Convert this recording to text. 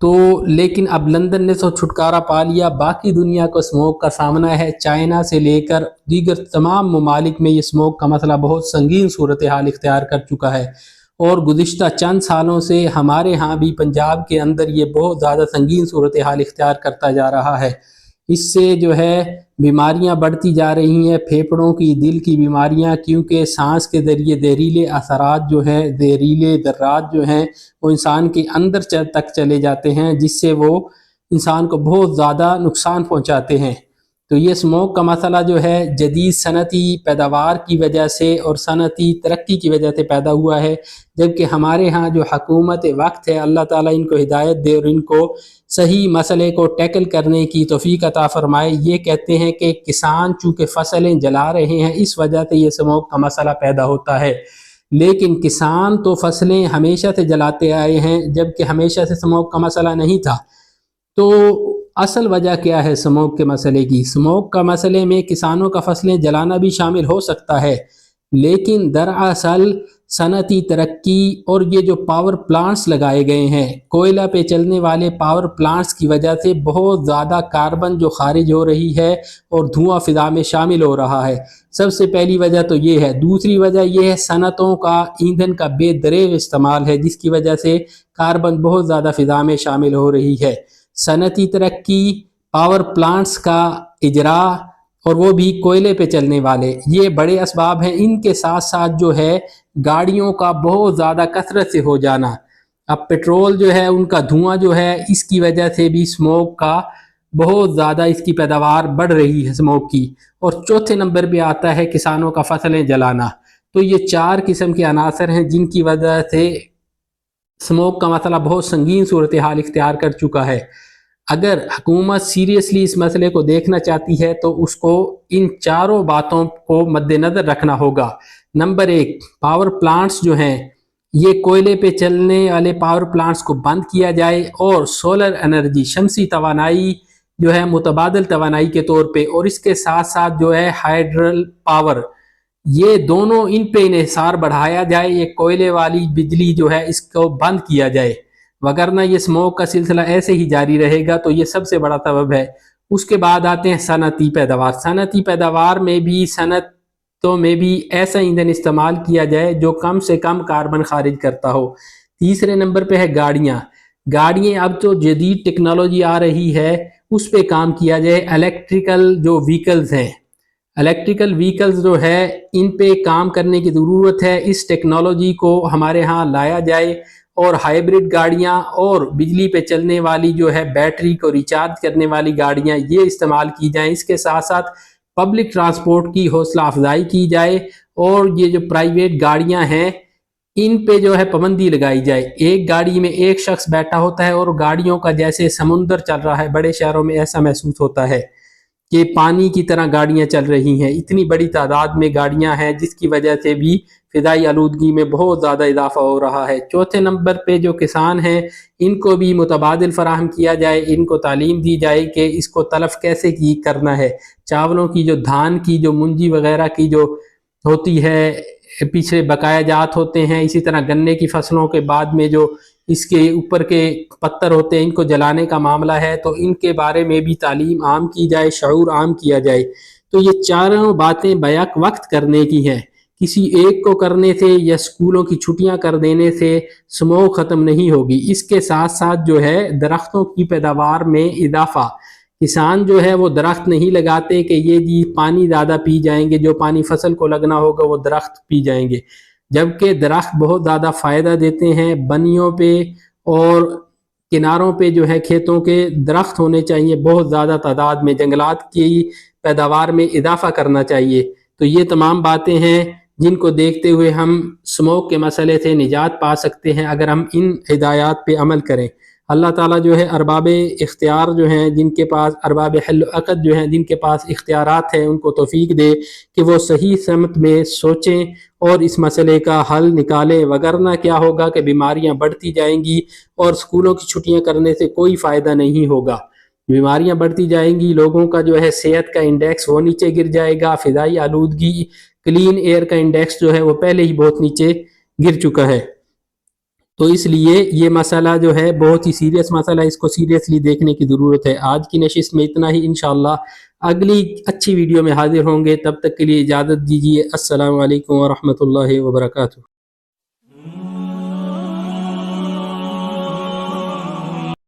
تو لیکن اب لندن نے تو چھٹکارا پا لیا، باقی دنیا کو اسموک کا سامنا ہے۔ چائنا سے لے کر دیگر تمام ممالک میں یہ اسموک کا مسئلہ بہت سنگین صورتحال اختیار کر چکا ہے، اور گزشتہ چند سالوں سے ہمارے ہاں بھی پنجاب کے اندر یہ بہت زیادہ سنگین صورتحال اختیار کرتا جا رہا ہے۔ اس سے جو ہے بیماریاں بڑھتی جا رہی ہیں، پھیپھڑوں کی، دل کی بیماریاں، کیونکہ سانس کے ذریعے زہریلے اثرات جو ہیں، زہریلے ذرات جو ہیں وہ انسان کے اندر تک چلے جاتے ہیں، جس سے وہ انسان کو بہت زیادہ نقصان پہنچاتے ہیں۔ تو یہ اسموک کا مسئلہ جو ہے جدید صنعتی پیداوار کی وجہ سے اور صنعتی ترقی کی وجہ سے پیدا ہوا ہے، جبکہ ہمارے ہاں جو حکومت وقت ہے، اللہ تعالیٰ ان کو ہدایت دے اور ان کو صحیح مسئلے کو ٹیکل کرنے کی توفیق عطا فرمائے۔ یہ کہتے ہیں کہ کسان چونکہ فصلیں جلا رہے ہیں، اس وجہ سے یہ اسموک کا مسئلہ پیدا ہوتا ہے، لیکن کسان تو فصلیں ہمیشہ سے جلاتے آئے ہیں، جبکہ ہمیشہ سے اسموک کا مسئلہ نہیں تھا۔ تو اصل وجہ کیا ہے اسموک کے مسئلے کی؟ اسموک کا مسئلے میں کسانوں کا فصلیں جلانا بھی شامل ہو سکتا ہے، لیکن دراصل صنعتی ترقی اور یہ جو پاور پلانٹس لگائے گئے ہیں، کوئلہ پہ چلنے والے پاور پلانٹس کی وجہ سے بہت زیادہ کاربن جو خارج ہو رہی ہے اور دھواں فضا میں شامل ہو رہا ہے۔ سب سے پہلی وجہ تو یہ ہے۔ دوسری وجہ یہ ہے صنعتوں کا ایندھن کا بے دریغ استعمال ہے، جس کی وجہ سے کاربن بہت زیادہ فضا میں شامل ہو رہی ہے۔ صنعتی ترقی، پاور پلانٹس کا اجرا، اور وہ بھی کوئلے پہ چلنے والے، یہ بڑے اسباب ہیں۔ ان کے ساتھ ساتھ جو ہے گاڑیوں کا بہت زیادہ کثرت سے ہو جانا، اب پیٹرول جو ہے ان کا دھواں جو ہے، اس کی وجہ سے بھی اسموک کا بہت زیادہ اس کی پیداوار بڑھ رہی ہے اسموک کی۔ اور چوتھے نمبر پہ آتا ہے کسانوں کا فصلیں جلانا۔ تو یہ چار قسم کے عناصر ہیں جن کی وجہ سے اسموک کا مسئلہ بہت سنگین صورتحال اختیار کر چکا ہے۔ اگر حکومت سیریسلی اس مسئلے کو دیکھنا چاہتی ہے تو اس کو ان چاروں باتوں کو مد نظر رکھنا ہوگا۔ نمبر ایک، پاور پلانٹس جو ہیں، یہ کوئلے پہ چلنے والے پاور پلانٹس کو بند کیا جائے، اور سولر انرجی، شمسی توانائی جو ہے متبادل توانائی کے طور پہ، اور اس کے ساتھ ساتھ جو ہے ہائیڈرل پاور، یہ دونوں ان پہ انحصار بڑھایا جائے۔ یہ کوئلے والی بجلی جو ہے اس کو بند کیا جائے، وگرنہ یہ اسموک کا سلسلہ ایسے ہی جاری رہے گا۔ تو یہ سب سے بڑا سبب ہے۔ اس کے بعد آتے ہیں صنعتی پیداوار۔ صنعتی پیداوار میں بھی، صنعتوں میں بھی ایسا ایندھن استعمال کیا جائے جو کم سے کم کاربن خارج کرتا ہو۔ تیسرے نمبر پہ ہے گاڑیاں۔ اب تو جدید ٹیکنالوجی آ رہی ہے، اس پہ کام کیا جائے۔ الیکٹریکل جو ویکلز ہیں، الیکٹریکل ویکلز جو ہے، ان پہ کام کرنے کی ضرورت ہے۔ اس ٹیکنالوجی کو ہمارے ہاں لایا جائے، اور ہائیبرڈ گاڑیاں اور بجلی پہ چلنے والی جو ہے بیٹری کو ریچارج کرنے والی گاڑیاں، یہ استعمال کی جائیں۔ اس کے ساتھ ساتھ پبلک ٹرانسپورٹ کی حوصلہ افزائی کی جائے، اور یہ جو پرائیویٹ گاڑیاں ہیں ان پہ جو ہے پابندی لگائی جائے۔ ایک گاڑی میں ایک شخص بیٹھا ہوتا ہے، اور گاڑیوں کا جیسے سمندر چل رہا ہے۔ بڑے شہروں میں ایسا محسوس ہوتا ہے کہ پانی کی طرح گاڑیاں چل رہی ہیں، اتنی بڑی تعداد میں گاڑیاں ہیں، جس کی وجہ سے بھی فضائی آلودگی میں بہت زیادہ اضافہ ہو رہا ہے۔ چوتھے نمبر پہ جو کسان ہیں، ان کو بھی متبادل فراہم کیا جائے، ان کو تعلیم دی جائے کہ اس کو تلف کیسے کرنا ہے۔ چاولوں کی جو دھان کی جو منجی وغیرہ کی جو ہوتی ہے، پیچھے بقایا جات ہوتے ہیں، اسی طرح گنے کی فصلوں کے بعد میں جو اس کے اوپر کے پتر ہوتے ہیں، ان کو جلانے کا معاملہ ہے، تو ان کے بارے میں بھی تعلیم عام کی جائے، شعور عام کیا جائے۔ تو یہ چاروں باتیں بیک وقت کرنے کی ہیں۔ کسی ایک کو کرنے سے یا اسکولوں کی چھٹیاں کر دینے سے اسموک ختم نہیں ہوگی۔ اس کے ساتھ ساتھ جو ہے درختوں کی پیداوار میں اضافہ۔ کسان جو ہے وہ درخت نہیں لگاتے کہ یہ جی پانی زیادہ پی جائیں گے، جو پانی فصل کو لگنا ہوگا وہ درخت پی جائیں گے، جبکہ درخت بہت زیادہ فائدہ دیتے ہیں۔ بنیوں پہ اور کناروں پہ جو ہے کھیتوں کے درخت ہونے چاہیے بہت زیادہ تعداد میں، جنگلات کی پیداوار میں اضافہ کرنا چاہیے۔ تو یہ تمام باتیں ہیں جن کو دیکھتے ہوئے ہم اسموک کے مسئلے سے نجات پا سکتے ہیں، اگر ہم ان ہدایات پہ عمل کریں۔ اللہ تعالیٰ جو ہے ارباب اختیار جو ہیں، جن کے پاس ارباب حل و عقد جو ہیں، جن کے پاس اختیارات ہیں، ان کو توفیق دے کہ وہ صحیح سمت میں سوچیں اور اس مسئلے کا حل نکالیں، وگرنہ کیا ہوگا کہ بیماریاں بڑھتی جائیں گی، اور اسکولوں کی چھٹیاں کرنے سے کوئی فائدہ نہیں ہوگا۔ بیماریاں بڑھتی جائیں گی، لوگوں کا جو ہے صحت کا انڈیکس وہ نیچے گر جائے گا، فضائی آلودگی، کلین ایئر کا انڈیکس جو ہے وہ پہلے ہی بہت نیچے گر چکا ہے۔ تو اس لیے یہ مسئلہ جو ہے بہت ہی سیریس مسئلہ ہے، اس کو سیریسلی دیکھنے کی ضرورت ہے۔ آج کی نشست میں اتنا ہی، انشاءاللہ اگلی اچھی ویڈیو میں حاضر ہوں گے، تب تک کے لیے اجازت دیجیے۔ السلام علیکم ورحمۃ اللہ وبرکاتہ۔